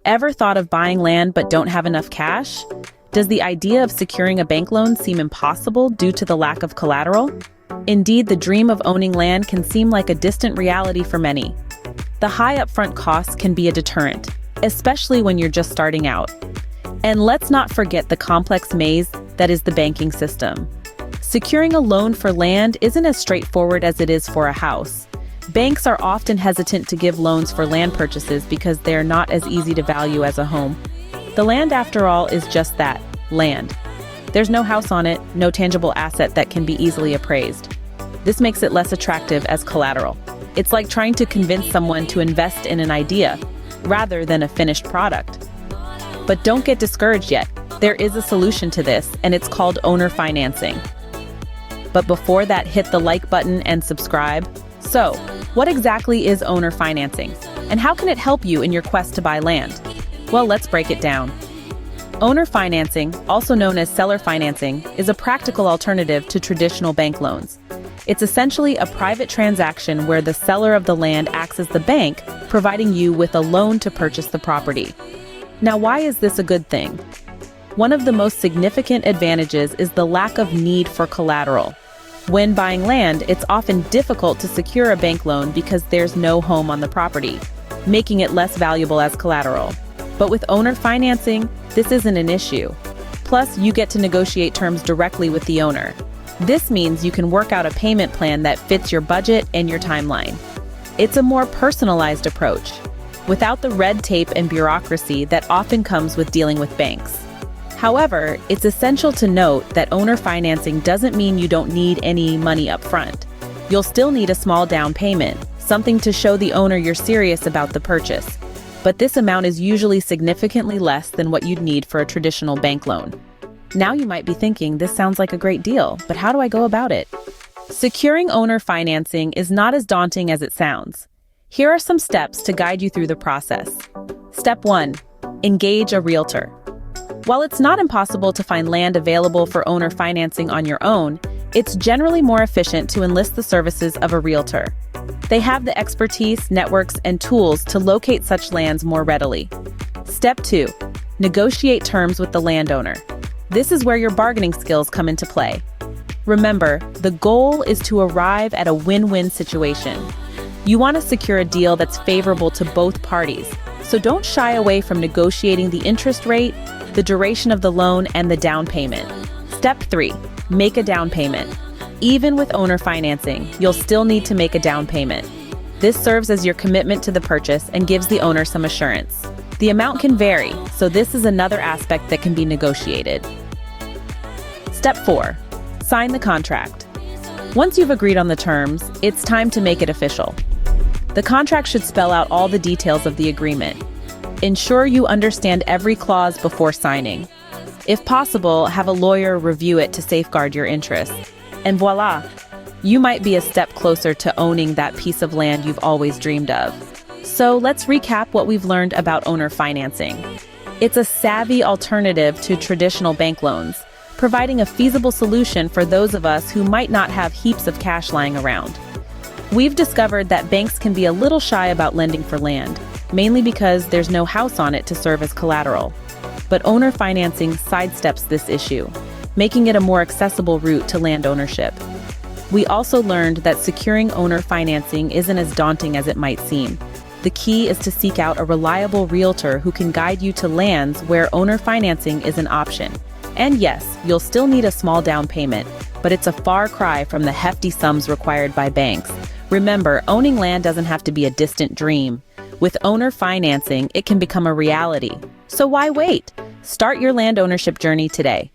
Ever thought of buying land but don't have enough cash? Does the idea of securing a bank loan seem impossible due to the lack of collateral? Indeed, the dream of owning land can seem like a distant reality for many. The high upfront costs can be a deterrent, especially when you're just starting out. And let's not forget the complex maze that is the banking system. Securing a loan for land isn't as straightforward as it is for a house. Banks are often hesitant to give loans for land purchases because they're not as easy to value as a home. The land, after all, is just that, land. There's no house on it, no tangible asset that can be easily appraised. This makes it less attractive as collateral. It's like trying to convince someone to invest in an idea, rather than a finished product. But don't get discouraged yet. There is a solution to this, and it's called owner financing. But before that, hit the like button and subscribe. So, what exactly is owner financing? And how can it help you in your quest to buy land? Well, let's break it down. Owner financing, also known as seller financing, is a practical alternative to traditional bank loans. It's essentially a private transaction where the seller of the land acts as the bank, providing you with a loan to purchase the property. Now, why is this a good thing? One of the most significant advantages is the lack of need for collateral. When buying land, it's often difficult to secure a bank loan because there's no home on the property, making it less valuable as collateral. But with owner financing, this isn't an issue. Plus, you get to negotiate terms directly with the owner. This means you can work out a payment plan that fits your budget and your timeline. It's a more personalized approach, without the red tape and bureaucracy that often comes with dealing with banks. However, it's essential to note that owner financing doesn't mean you don't need any money up front. You'll still need a small down payment, something to show the owner you're serious about the purchase. But this amount is usually significantly less than what you'd need for a traditional bank loan. Now you might be thinking, this sounds like a great deal, but how do I go about it? Securing owner financing is not as daunting as it sounds. Here are some steps to guide you through the process. Step 1. Engage a realtor. While it's not impossible to find land available for owner financing on your own, it's generally more efficient to enlist the services of a realtor. They have the expertise, networks, and tools to locate such lands more readily. Step 2. Negotiate terms with the landowner. This is where your bargaining skills come into play. Remember, the goal is to arrive at a win-win situation. You want to secure a deal that's favorable to both parties, so don't shy away from negotiating the interest rate, the duration of the loan, and the down payment. Step 3. Make a down payment. Even with owner financing, you'll still need to make a down payment. This serves as your commitment to the purchase and gives the owner some assurance. The amount can vary, so this is another aspect that can be negotiated. Step 4. Sign the contract. Once you've agreed on the terms, it's time to make it official. The contract should spell out all the details of the agreement. Ensure you understand every clause before signing. If possible, have a lawyer review it to safeguard your interests. And voila! You might be a step closer to owning that piece of land you've always dreamed of. So let's recap what we've learned about owner financing. It's a savvy alternative to traditional bank loans, providing a feasible solution for those of us who might not have heaps of cash lying around. We've discovered that banks can be a little shy about lending for land, mainly because there's no house on it to serve as collateral. But owner financing sidesteps this issue, making it a more accessible route to land ownership. We also learned that securing owner financing isn't as daunting as it might seem. The key is to seek out a reliable realtor who can guide you to lands where owner financing is an option. And yes, you'll still need a small down payment, but it's a far cry from the hefty sums required by banks. Remember, owning land doesn't have to be a distant dream. With owner financing, it can become a reality. So why wait? Start your land ownership journey today.